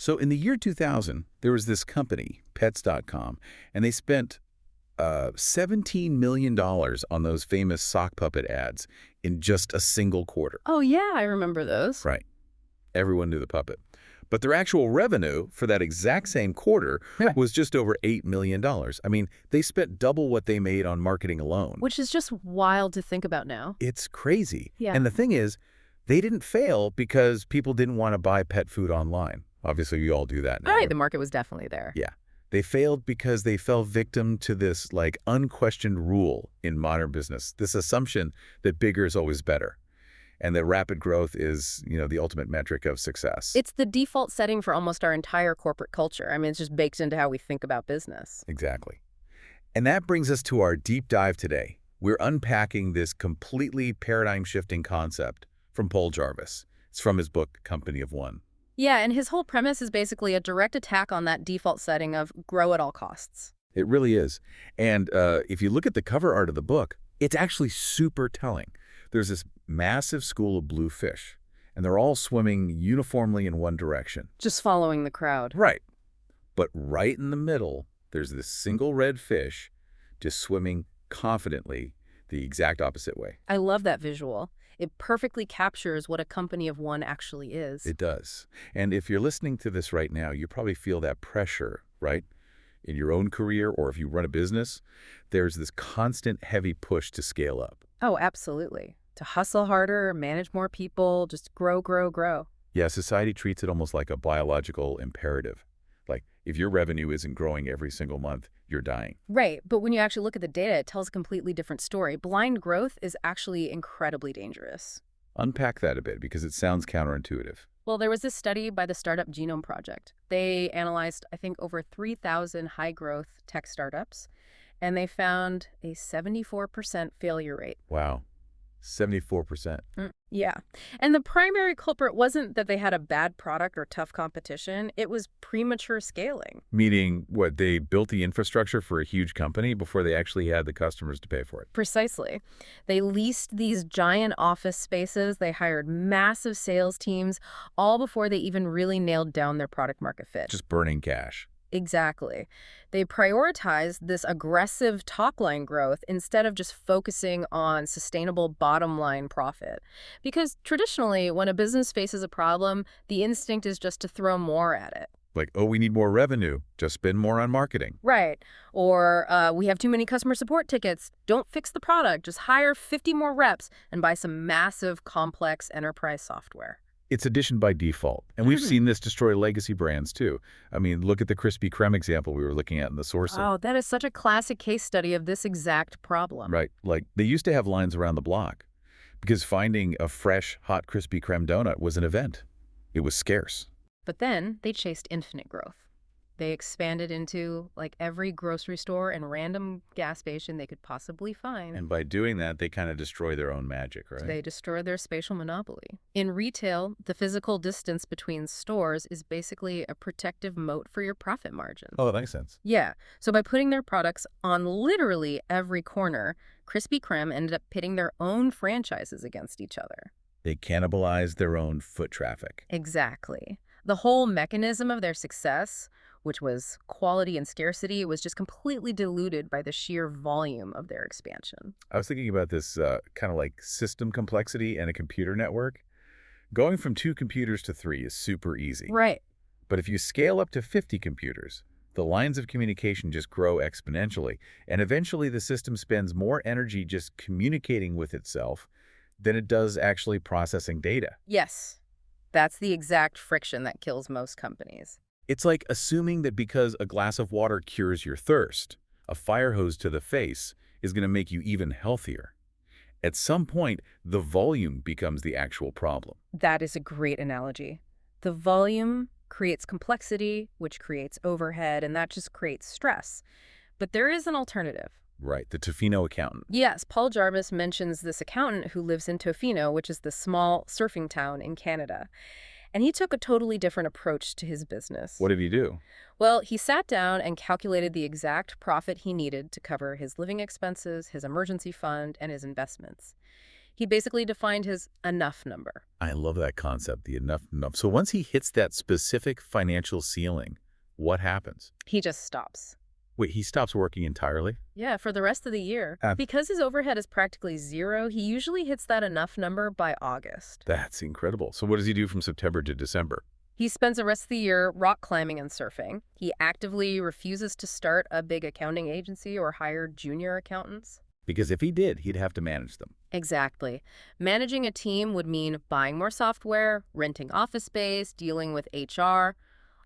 So in the year 2000, there was this company, Pets.com, and they spent $17 million on those famous sock puppet ads in just a single quarter. Oh, yeah, I remember those. Right. Everyone knew the puppet. But their actual revenue for that exact same quarter was just over $8 million. I mean, they spent double what they made on marketing alone. Which is just wild to think about now. It's crazy. Yeah. And the thing is, they didn't fail because people didn't want to buy pet food online. Obviously, we all do that now. Right, the market was definitely there. Yeah. They failed because they fell victim to this, like, unquestioned rule in modern business, this assumption that bigger is always better, and that rapid growth is, the ultimate metric of success. It's the default setting for almost our entire corporate culture. I mean, it's just baked into how we think about business. Exactly. And that brings us to our deep dive today. We're unpacking this completely paradigm-shifting concept from Paul Jarvis. It's from his book, Company of One. Yeah, and his whole premise is basically a direct attack on that default setting of grow at all costs. It really is. And if you look at the cover art of the book, it's actually super telling. There's this massive school of blue fish, and they're all swimming uniformly in one direction. Just following the crowd. Right. But right in the middle, there's this single red fish just swimming confidently the exact opposite way. I love that visual. It perfectly captures what a company of one actually is. It does. And if you're listening to this right now, you probably feel that pressure, right? In your own career, or if you run a business, there's this constant heavy push to scale up. Oh, absolutely. To hustle harder, manage more people, just grow, grow, grow. Yeah, society treats it almost like a biological imperative. Like, if your revenue isn't growing every single month, you're dying. Right, but when you actually look at the data, it tells a completely different story. Blind growth is actually incredibly dangerous. Unpack that a bit, because it sounds counterintuitive. Well, there was this study by the Startup Genome Project. They analyzed, I think, over 3,000 high-growth tech startups, and they found a 74% failure rate. Wow. 74%. Yeah. And the primary culprit wasn't that they had a bad product or tough competition. It was premature scaling. Meaning, what, they built the infrastructure for a huge company before they actually had the customers to pay for it. Precisely. They leased these giant office spaces. They hired massive sales teams, all before they even really nailed down their product market fit. Just burning cash. Exactly. They prioritized this aggressive top-line growth instead of just focusing on sustainable bottom-line profit. Because traditionally, when a business faces a problem, the instinct is just to throw more at it. Like, oh, we need more revenue. Just spend more on marketing. Right. Or we have too many customer support tickets. Don't fix the product. Just hire 50 more reps and buy some massive, complex enterprise software. It's addition by default. And we've seen this destroy legacy brands, too. I mean, look at the Krispy Kreme example we were looking at in the sourcing. Oh, that is such a classic case study of this exact problem. Right. Like, they used to have lines around the block because finding a fresh, hot Krispy Kreme donut was an event. It was scarce. But then they chased infinite growth. They expanded into like every grocery store and random gas station they could possibly find. And by doing that, they kind of destroy their own magic, right? They destroy their spatial monopoly. In retail, the physical distance between stores is basically a protective moat for your profit margin. Oh, that makes sense. Yeah. So by putting their products on literally every corner, Krispy Kreme ended up pitting their own franchises against each other. They cannibalized their own foot traffic. Exactly. The whole mechanism of their success, which was quality and scarcity, was just completely diluted by the sheer volume of their expansion. I was thinking about this kind of like system complexity and a computer network. Going from 2 computers to 3 is super easy. Right. But if you scale up to 50 computers, the lines of communication just grow exponentially, and eventually the system spends more energy just communicating with itself than it does actually processing data. Yes. That's the exact friction that kills most companies. It's like assuming that because a glass of water cures your thirst, a fire hose to the face is going to make you even healthier. At some point, the volume becomes the actual problem. That is a great analogy. The volume creates complexity, which creates overhead, and that just creates stress. But there is an alternative. Right, the Tofino accountant. Yes, Paul Jarvis mentions this accountant who lives in Tofino, which is the small surfing town in Canada. And he took a totally different approach to his business. What did he do? Well, he sat down and calculated the exact profit he needed to cover his living expenses, his emergency fund, and his investments. He basically defined his enough number. I love that concept, the enough. So once he hits that specific financial ceiling, what happens? He just stops. Wait, he stops working entirely? Yeah, for the rest of the year. Uh, Because his overhead is practically zero, he usually hits that enough number by August. That's incredible. So what does he do from September to December? He spends the rest of the year rock climbing and surfing. He actively refuses to start a big accounting agency or hire junior accountants. Because if he did, he'd have to manage them. Exactly. Managing a team would mean buying more software, renting office space, dealing with HR.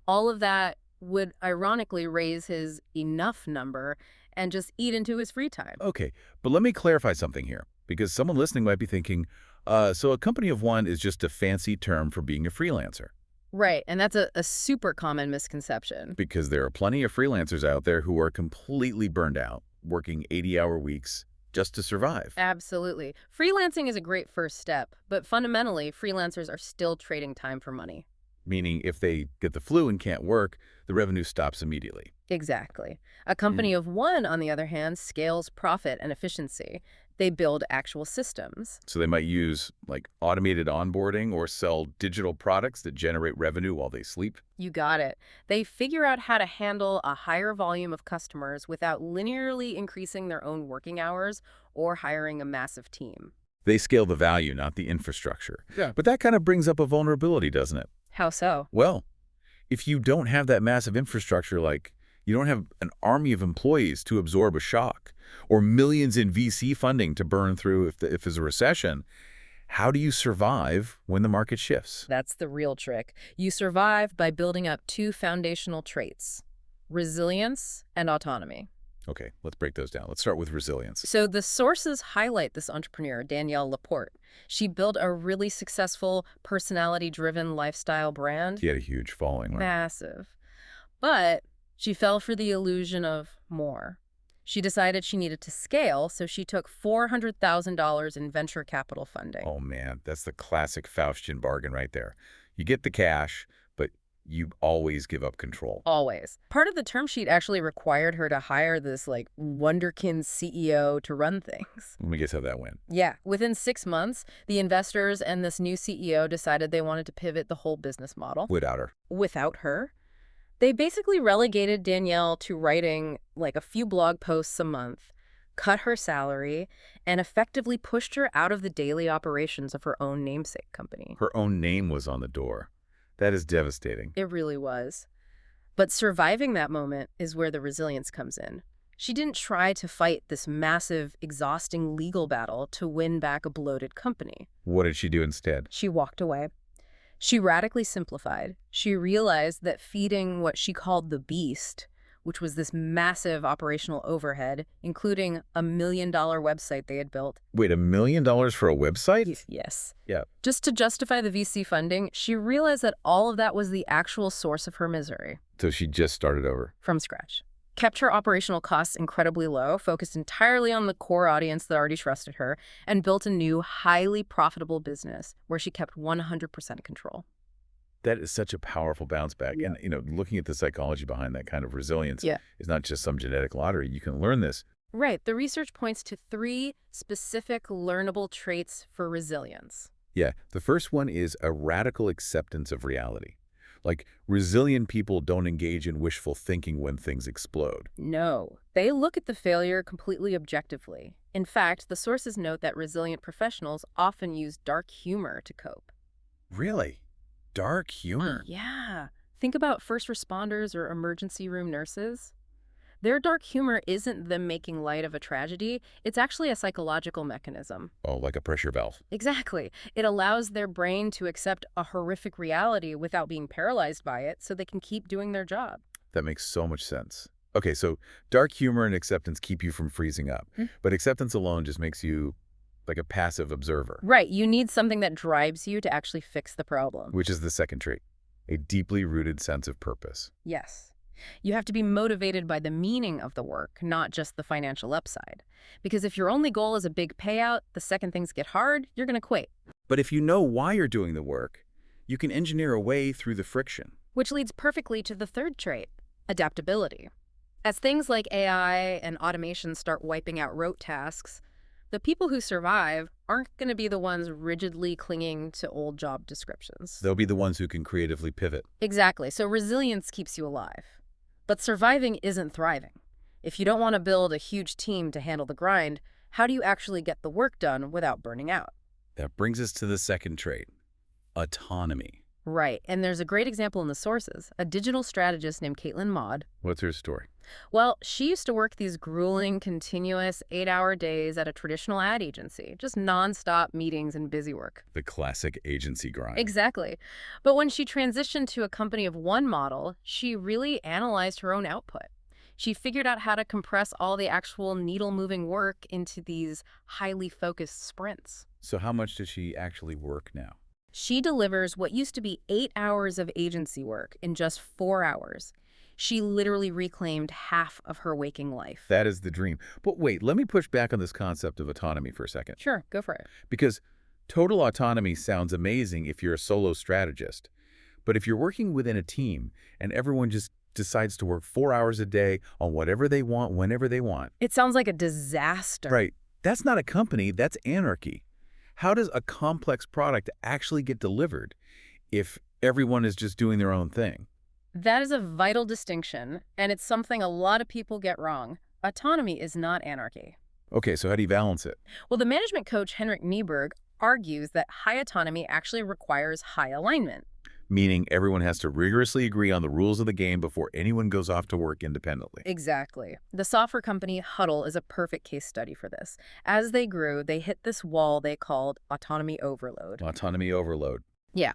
All of that would ironically raise his enough number and just eat into his free time. Okay, but let me clarify something here, because someone listening might be thinking, so a company of one is just a fancy term for being a freelancer. Right, and that's a super common misconception. Because there are plenty of freelancers out there who are completely burned out, working 80-hour weeks just to survive. Absolutely. Freelancing is a great first step, but fundamentally, freelancers are still trading time for money. Meaning if they get the flu and can't work, the revenue stops immediately. Exactly. A company of one, on the other hand, scales profit and efficiency. They build actual systems. So they might use like automated onboarding or sell digital products that generate revenue while they sleep. You got it. They figure out how to handle a higher volume of customers without linearly increasing their own working hours or hiring a massive team. They scale the value, not the infrastructure. Yeah. But that kind of brings up a vulnerability, doesn't it? How so? Well, if you don't have that massive infrastructure, like you don't have an army of employees to absorb a shock or millions in VC funding to burn through if there's a recession, how do you survive when the market shifts? That's the real trick. You survive by building up two foundational traits: resilience and autonomy. Okay, let's break those down. Let's start with resilience. So the sources highlight this entrepreneur, Danielle Laporte. She built a really successful, personality-driven lifestyle brand. He had a huge following, right? Massive. But she fell for the illusion of more. She decided she needed to scale, so she took $400,000 in venture capital funding. Oh man, that's the classic Faustian bargain right there. You get the cash, but you always give up control. Always. Part of the term sheet actually required her to hire this, wonderkin CEO to run things. Let me guess how that went. Yeah. Within 6 months, the investors and this new CEO decided they wanted to pivot the whole business model. Without her. Without her. They basically relegated Danielle to writing a few blog posts a month, cut her salary, and effectively pushed her out of the daily operations of her own namesake company. Her own name was on the door. That is devastating. It really was. But surviving that moment is where the resilience comes in. She didn't try to fight this massive, exhausting legal battle to win back a bloated company. What did she do instead? She walked away. She radically simplified. She realized that feeding what she called the beast, which was this massive operational overhead, including a $1 million website they had built. Wait, $1 million for a website? Yes. Yeah. Just to justify the VC funding, she realized that all of that was the actual source of her misery. So she just started over. From scratch. Kept her operational costs incredibly low, focused entirely on the core audience that already trusted her, and built a new, highly profitable business where she kept 100% control. That is such a powerful bounce back. Yeah. And, looking at the psychology behind that kind of resilience Yeah. is not just some genetic lottery. You can learn this. Right. The research points to 3 specific learnable traits for resilience. Yeah. The first one is a radical acceptance of reality. Like, resilient people don't engage in wishful thinking when things explode. No. They look at the failure completely objectively. In fact, the sources note that resilient professionals often use dark humor to cope. Really? Dark humor? Yeah. Think about first responders or emergency room nurses. Their dark humor isn't them making light of a tragedy. It's actually a psychological mechanism. Oh, like a pressure valve. Exactly. It allows their brain to accept a horrific reality without being paralyzed by it so they can keep doing their job. That makes so much sense. Okay, so dark humor and acceptance keep you from freezing up. But acceptance alone just makes you like a passive observer. Right. You need something that drives you to actually fix the problem. Which is the second trait, a deeply rooted sense of purpose. Yes. You have to be motivated by the meaning of the work, not just the financial upside. Because if your only goal is a big payout, the second things get hard, you're going to quit. But if you know why you're doing the work, you can engineer a way through the friction. Which leads perfectly to the third trait, adaptability. As things like AI and automation start wiping out rote tasks, The people who survive aren't going to be the ones rigidly clinging to old job descriptions. They'll be the ones who can creatively pivot. Exactly. So resilience keeps you alive. But surviving isn't thriving. If you don't want to build a huge team to handle the grind, how do you actually get the work done without burning out? That brings us to the second trait, autonomy. Right. And there's a great example in the sources, a digital strategist named Caitlin Maud. What's her story? Well, she used to work these grueling, continuous 8-hour days at a traditional ad agency, just nonstop meetings and busy work. The classic agency grind. Exactly. But when she transitioned to a company of one model, she really analyzed her own output. She figured out how to compress all the actual needle-moving work into these highly focused sprints. So how much does she actually work now? She delivers what used to be 8 hours of agency work in just 4 hours. She literally reclaimed half of her waking life. That is the dream. But wait, let me push back on this concept of autonomy for a second. Sure, go for it. Because total autonomy sounds amazing if you're a solo strategist. But if you're working within a team and everyone just decides to work 4 hours a day on whatever they want, whenever they want. It sounds like a disaster. Right. That's not a company, that's anarchy. How does a complex product actually get delivered if everyone is just doing their own thing? That is a vital distinction, and it's something a lot of people get wrong. Autonomy is not anarchy. Okay, so how do you balance it? Well, the management coach Henrik Nieberg argues that high autonomy actually requires high alignment. Meaning everyone has to rigorously agree on the rules of the game before anyone goes off to work independently. Exactly. The software company Huddle is a perfect case study for this. As they grew, they hit this wall they called autonomy overload. Autonomy overload. Yeah.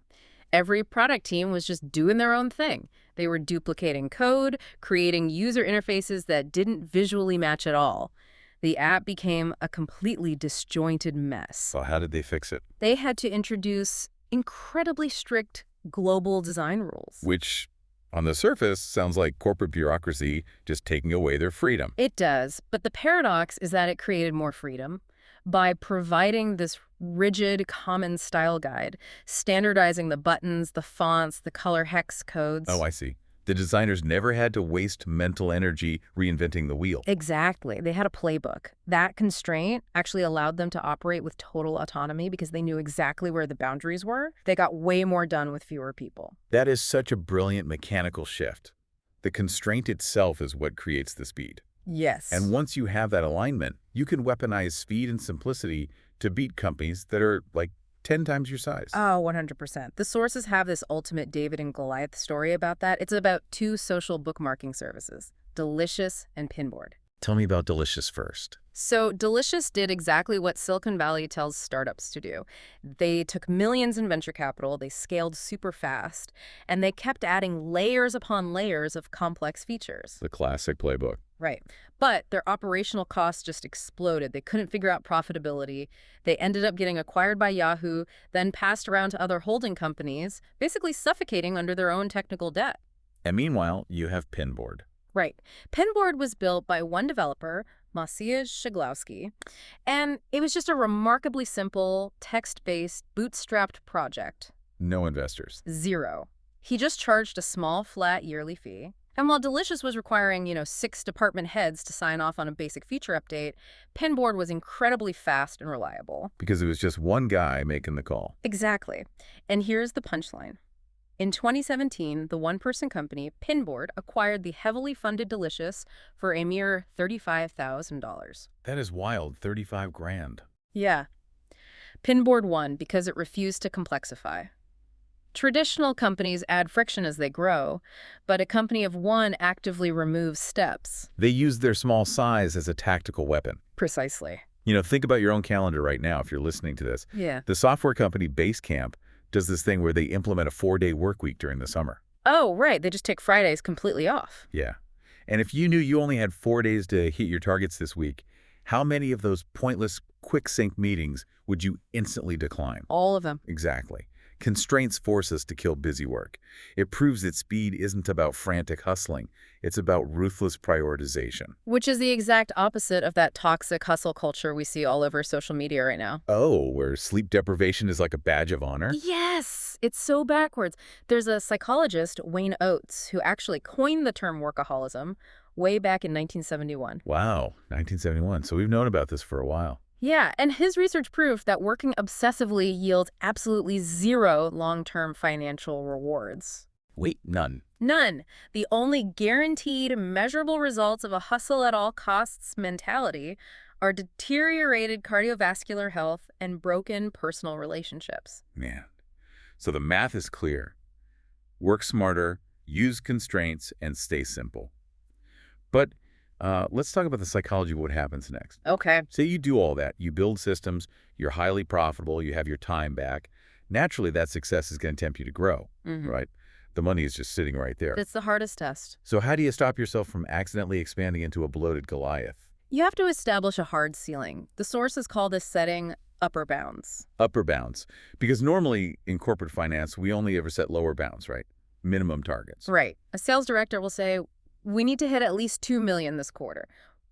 Every product team was just doing their own thing. They were duplicating code, creating user interfaces that didn't visually match at all. The app became a completely disjointed mess. So how did they fix it? They had to introduce incredibly strict global design rules. Which, on the surface, sounds like corporate bureaucracy just taking away their freedom. It does, but the paradox is that it created more freedom. By providing this rigid common style guide, standardizing the buttons, the fonts, the color hex codes. Oh, I see. The designers never had to waste mental energy reinventing the wheel. Exactly. They had a playbook. That constraint actually allowed them to operate with total autonomy because they knew exactly where the boundaries were. They got way more done with fewer people. That is such a brilliant mechanical shift. The constraint itself is what creates the speed. Yes. And once you have that alignment, you can weaponize speed and simplicity to beat companies that are like 10 times your size. Oh, 100%. The sources have this ultimate David and Goliath story about that. It's about two social bookmarking services, Delicious and Pinboard. Tell me about Delicious first. So Delicious did exactly what Silicon Valley tells startups to do. They took millions in venture capital, they scaled super fast, and they kept adding layers upon layers of complex features. The classic playbook. Right. But their operational costs just exploded. They couldn't figure out profitability. They ended up getting acquired by Yahoo, then passed around to other holding companies, basically suffocating under their own technical debt. And meanwhile, you have Pinboard. Right. Pinboard was built by one developer, Maciej Szyglowski, and it was just a remarkably simple, text-based, bootstrapped project. No investors. Zero. He just charged a small, flat yearly fee. And while Delicious was requiring, 6 department heads to sign off on a basic feature update, Pinboard was incredibly fast and reliable. Because it was just one guy making the call. Exactly. And here's the punchline. In 2017, the one-person company, Pinboard, acquired the heavily funded Delicious for a mere $35,000. That is wild, 35 grand. Yeah. Pinboard won because it refused to complexify. Traditional companies add friction as they grow, but a company of one actively removes steps. They use their small size as a tactical weapon. Precisely. Think about your own calendar right now if you're listening to this. Yeah. The software company Basecamp does this thing where they implement a 4-day work week during the summer. Oh, right. They just take Fridays completely off. Yeah. And if you knew you only had 4 days to hit your targets this week, how many of those pointless quick sync meetings would you instantly decline? All of them. Exactly. Constraints force us to kill busy work. It proves that speed isn't about frantic hustling. It's about ruthless prioritization. Which is the exact opposite of that toxic hustle culture we see all over social media right now. Oh, where sleep deprivation is like a badge of honor? Yes! It's so backwards. There's a psychologist, Wayne Oates, who actually coined the term workaholism way back in 1971. Wow, 1971. So we've known about this for a while. Yeah, and his research proved that working obsessively yields absolutely zero long-term financial rewards. Wait, none. None. The only guaranteed measurable results of a hustle at all costs mentality are deteriorated cardiovascular health and broken personal relationships. Man. So the math is clear. Work smarter, use constraints, and stay simple. But let's talk about the psychology of what happens next. Okay. Say you do all that. You build systems, you're highly profitable, you have your time back. Naturally, that success is going to tempt you to grow, right? The money is just sitting right there. It's the hardest test. So how do you stop yourself from accidentally expanding into a bloated Goliath? You have to establish a hard ceiling. The sources call this setting upper bounds. Upper bounds. Because normally in corporate finance, we only ever set lower bounds, right? Minimum targets. Right. A sales director will say, we need to hit at least 2 million this quarter.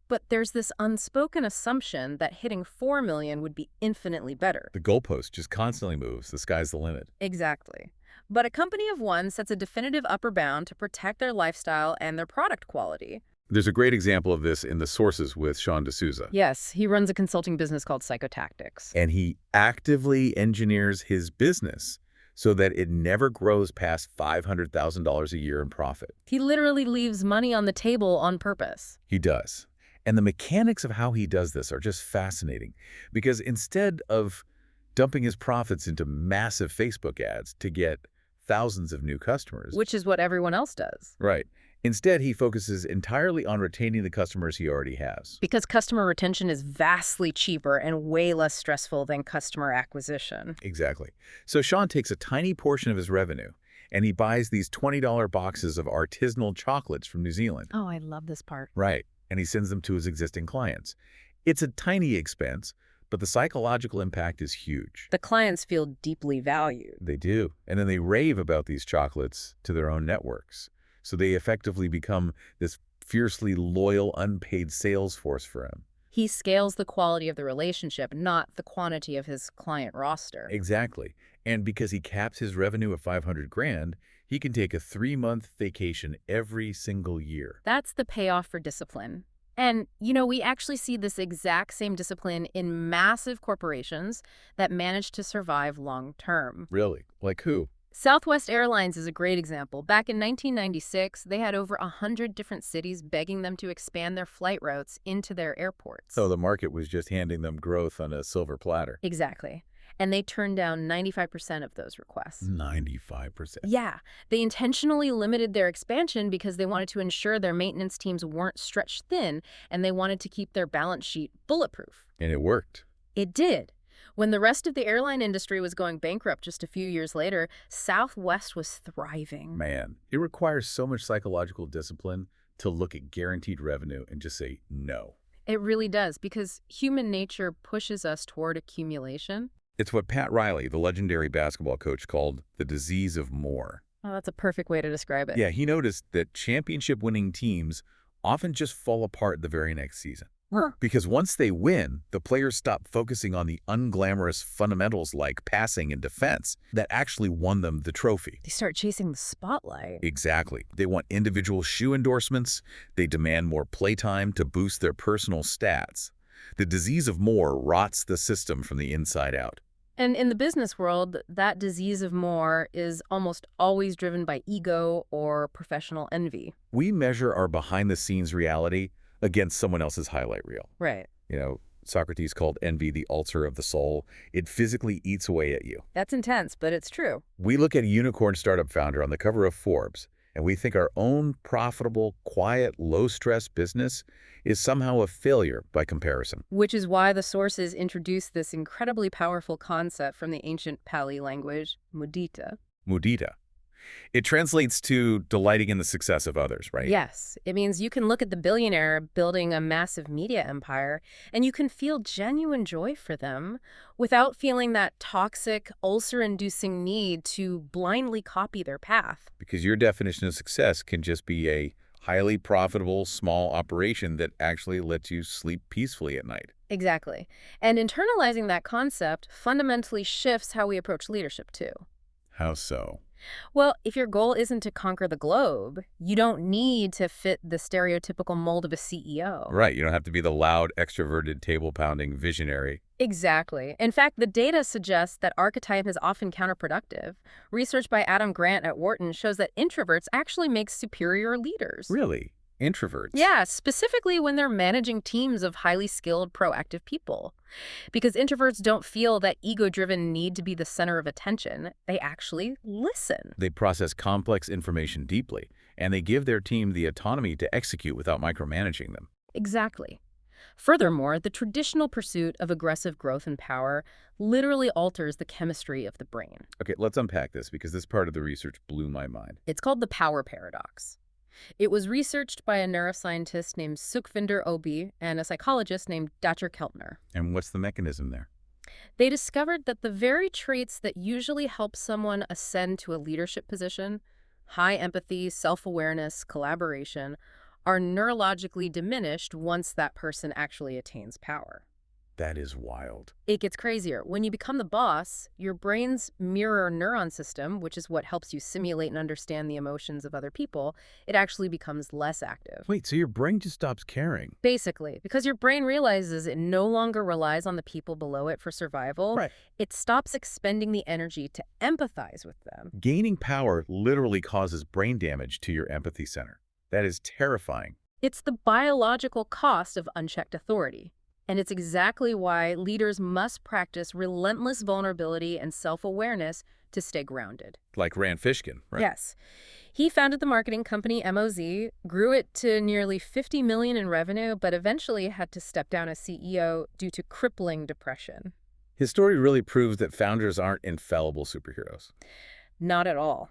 But there's this unspoken assumption that hitting 4 million would be infinitely better. The goalpost just constantly moves. The sky's the limit. Exactly. But a company of one sets a definitive upper bound to protect their lifestyle and their product quality. There's a great example of this in the sources with Sean D'Souza. Yes, he runs a consulting business called Psychotactics. And he actively engineers his business so that it never grows past $500,000 a year in profit. He literally leaves money on the table on purpose. He does. And the mechanics of how he does this are just fascinating because instead of dumping his profits into massive Facebook ads to get thousands of new customers. Which is what everyone else does. Right. Instead, he focuses entirely on retaining the customers he already has. Because customer retention is vastly cheaper and way less stressful than customer acquisition. Exactly. So Sean takes a tiny portion of his revenue and he buys these $20 boxes of artisanal chocolates from New Zealand. Oh, I love this part. Right. And he sends them to his existing clients. It's a tiny expense, but the psychological impact is huge. The clients feel deeply valued. They do. And then they rave about these chocolates to their own networks. So they effectively become this fiercely loyal, unpaid sales force for him. He scales the quality of the relationship, not the quantity of his client roster. Exactly. And because he caps his revenue at 500 grand, he can take a 3-month vacation every single year. That's the payoff for discipline. And, we actually see this exact same discipline in massive corporations that manage to survive long term. Really? Like who? Southwest Airlines is a great example. Back in 1996, they had over 100 different cities begging them to expand their flight routes into their airports. So the market was just handing them growth on a silver platter. Exactly. And they turned down 95% of those requests. 95%. Yeah. They intentionally limited their expansion because they wanted to ensure their maintenance teams weren't stretched thin, and they wanted to keep their balance sheet bulletproof. And it worked. It did. When the rest of the airline industry was going bankrupt just a few years later, Southwest was thriving. Man, it requires so much psychological discipline to look at guaranteed revenue and just say no. It really does, because human nature pushes us toward accumulation. It's what Pat Riley, the legendary basketball coach, called the disease of more. Oh, that's a perfect way to describe it. Yeah, he noticed that championship-winning teams often just fall apart the very next season. Because once they win, the players stop focusing on the unglamorous fundamentals like passing and defense that actually won them the trophy. They start chasing the spotlight. Exactly. They want individual shoe endorsements. They demand more playtime to boost their personal stats. The disease of more rots the system from the inside out. And in the business world, that disease of more is almost always driven by ego or professional envy. We measure our behind-the-scenes reality against someone else's highlight reel. Right. Socrates called envy the ulcer of the soul. It physically eats away at you. That's intense, but it's true. We look at a unicorn startup founder on the cover of Forbes, and we think our own profitable, quiet, low-stress business is somehow a failure by comparison. Which is why the sources introduce this incredibly powerful concept from the ancient Pali language, mudita. Mudita. It translates to delighting in the success of others, right? Yes. It means you can look at the billionaire building a massive media empire, and you can feel genuine joy for them without feeling that toxic, ulcer-inducing need to blindly copy their path. Because your definition of success can just be a highly profitable, small operation that actually lets you sleep peacefully at night. Exactly. And internalizing that concept fundamentally shifts how we approach leadership, too. How so? Well, if your goal isn't to conquer the globe, you don't need to fit the stereotypical mold of a CEO. Right, you don't have to be the loud, extroverted, table-pounding visionary. Exactly. In fact, the data suggests that archetype is often counterproductive. Research by Adam Grant at Wharton shows that introverts actually make superior leaders. Really? Introverts? Yeah, specifically when they're managing teams of highly skilled, proactive people. Because introverts don't feel that ego-driven need to be the center of attention. They actually listen. They process complex information deeply, and they give their team the autonomy to execute without micromanaging them. Exactly. Furthermore, the traditional pursuit of aggressive growth and power literally alters the chemistry of the brain. Okay, let's unpack this because this part of the research blew my mind. It's called the power paradox. It was researched by a neuroscientist named Sukhvinder Obi and a psychologist named Dacher Keltner. And what's the mechanism there? They discovered that the very traits that usually help someone ascend to a leadership position, high empathy, self-awareness, collaboration, are neurologically diminished once that person actually attains power. That is wild. It gets crazier. When you become the boss, your brain's mirror neuron system, which is what helps you simulate and understand the emotions of other people, it actually becomes less active. Wait, so your brain just stops caring? Basically, because your brain realizes it no longer relies on the people below it for survival, Right. it stops expending the energy to empathize with them. Gaining power literally causes brain damage to your empathy center. That is terrifying. It's the biological cost of unchecked authority. And it's exactly why leaders must practice relentless vulnerability and self-awareness to stay grounded. Like Rand Fishkin, right? Yes. He founded the marketing company MOZ, grew it to nearly $50 million in revenue, but eventually had to step down as CEO due to crippling depression. His story really proves that founders aren't infallible superheroes. Not at all.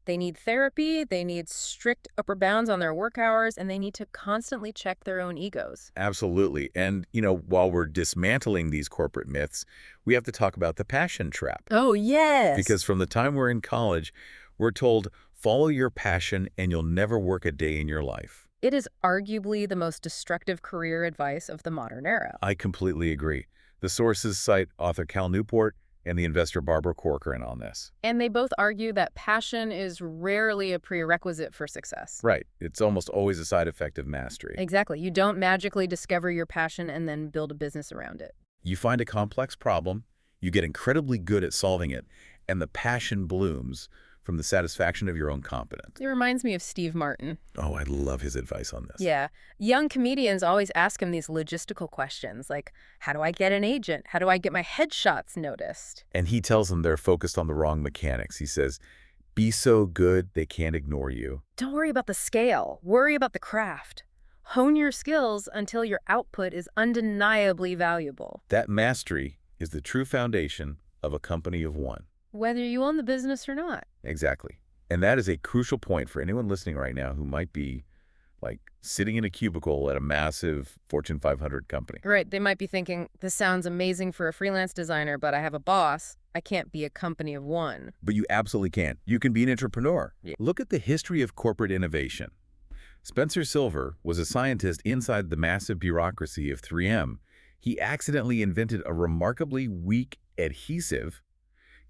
They need therapy, they need strict upper bounds on their work hours, and they need to constantly check their own egos. Absolutely. And, while we're dismantling these corporate myths, we have to talk about the passion trap. Oh, yes! Because from the time we're in college, we're told, follow your passion and you'll never work a day in your life. It is arguably the most destructive career advice of the modern era. I completely agree. The sources cite author Cal Newport and the investor Barbara Corcoran on this. And they both argue that passion is rarely a prerequisite for success. Right. It's almost always a side effect of mastery. Exactly. You don't magically discover your passion and then build a business around it. You find a complex problem, you get incredibly good at solving it, and the passion blooms from the satisfaction of your own competence. It reminds me of Steve Martin. Oh, I love his advice on this. Yeah. Young comedians always ask him these logistical questions like, how do I get an agent? How do I get my headshots noticed? And he tells them they're focused on the wrong mechanics. He says, be so good they can't ignore you. Don't worry about the scale. Worry about the craft. Hone your skills until your output is undeniably valuable. That mastery is the true foundation of a company of one. Whether you own the business or not. Exactly. And that is a crucial point for anyone listening right now who might be sitting in a cubicle at a massive Fortune 500 company. Right. They might be thinking, this sounds amazing for a freelance designer, but I have a boss. I can't be a company of one. But you absolutely can. You can be an entrepreneur. Yeah. Look at the history of corporate innovation. Spencer Silver was a scientist inside the massive bureaucracy of 3M. He accidentally invented a remarkably weak adhesive,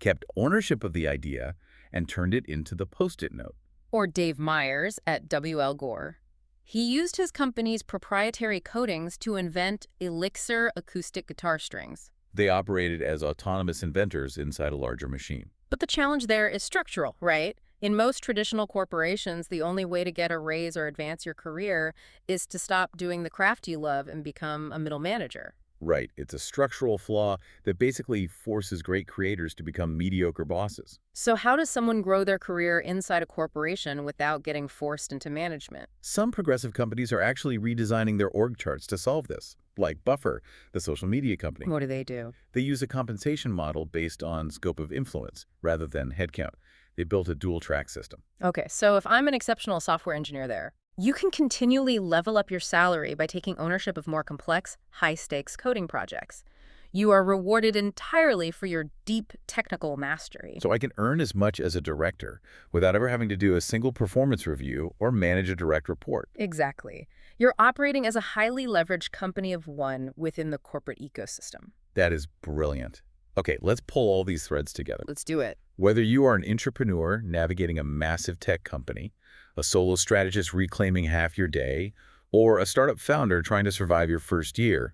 kept ownership of the idea, and turned it into the Post-it note. Or Dave Myers at W.L. Gore. He used his company's proprietary coatings to invent Elixir acoustic guitar strings. They operated as autonomous inventors inside a larger machine. But the challenge there is structural, right? In most traditional corporations, the only way to get a raise or advance your career is to stop doing the craft you love and become a middle manager. Right. It's a structural flaw that basically forces great creators to become mediocre bosses. So how does someone grow their career inside a corporation without getting forced into management? Some progressive companies are actually redesigning their org charts to solve this, like Buffer, the social media company. What do they do? They use a compensation model based on scope of influence rather than headcount. They built a dual-track system. Okay, so if I'm an exceptional software engineer there, you can continually level up your salary by taking ownership of more complex, high-stakes coding projects. You are rewarded entirely for your deep technical mastery. So I can earn as much as a director without ever having to do a single performance review or manage a direct report. Exactly. You're operating as a highly leveraged company of one within the corporate ecosystem. That is brilliant. Okay, let's pull all these threads together. Let's do it. Whether you are an entrepreneur navigating a massive tech company, a solo strategist reclaiming half your day, or a startup founder trying to survive your first year,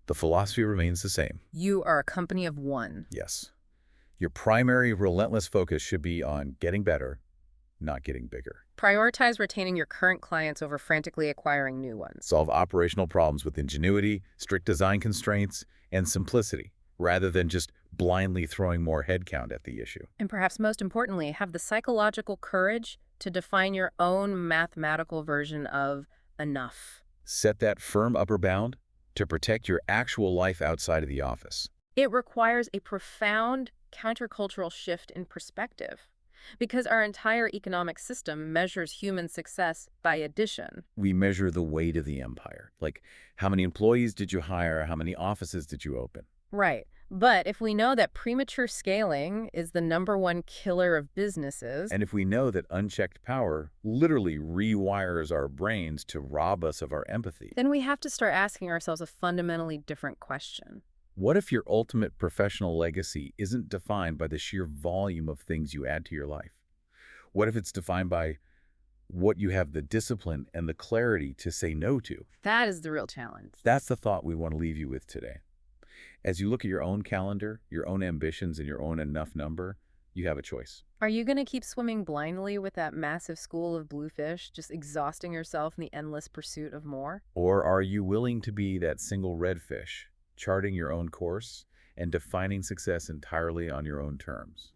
the philosophy remains the same. You are a company of one. Yes. Your primary relentless focus should be on getting better, not getting bigger. Prioritize retaining your current clients over frantically acquiring new ones. Solve operational problems with ingenuity, strict design constraints, and simplicity, rather than just blindly throwing more headcount at the issue. And perhaps most importantly, have the psychological courage to define your own mathematical version of enough. Set that firm upper bound to protect your actual life outside of the office. It requires a profound countercultural shift in perspective, because our entire economic system measures human success by addition. We measure the weight of the empire. Like, how many employees did you hire? How many offices did you open? Right. But if we know that premature scaling is the #1 killer of businesses, And if we know that unchecked power literally rewires our brains to rob us of our empathy, then we have to start asking ourselves a fundamentally different question. what if your ultimate professional legacy isn't defined by the sheer volume of things you add to your life? What if it's defined by what you have the discipline and the clarity to say no to? That is the real challenge. That's the thought we want to leave you with today. As you look at your own calendar, your own ambitions, and your own enough number, you have a choice. Are you going to keep swimming blindly with that massive school of bluefish, just exhausting yourself in the endless pursuit of more? Or are you willing to be that single redfish, charting your own course and defining success entirely on your own terms?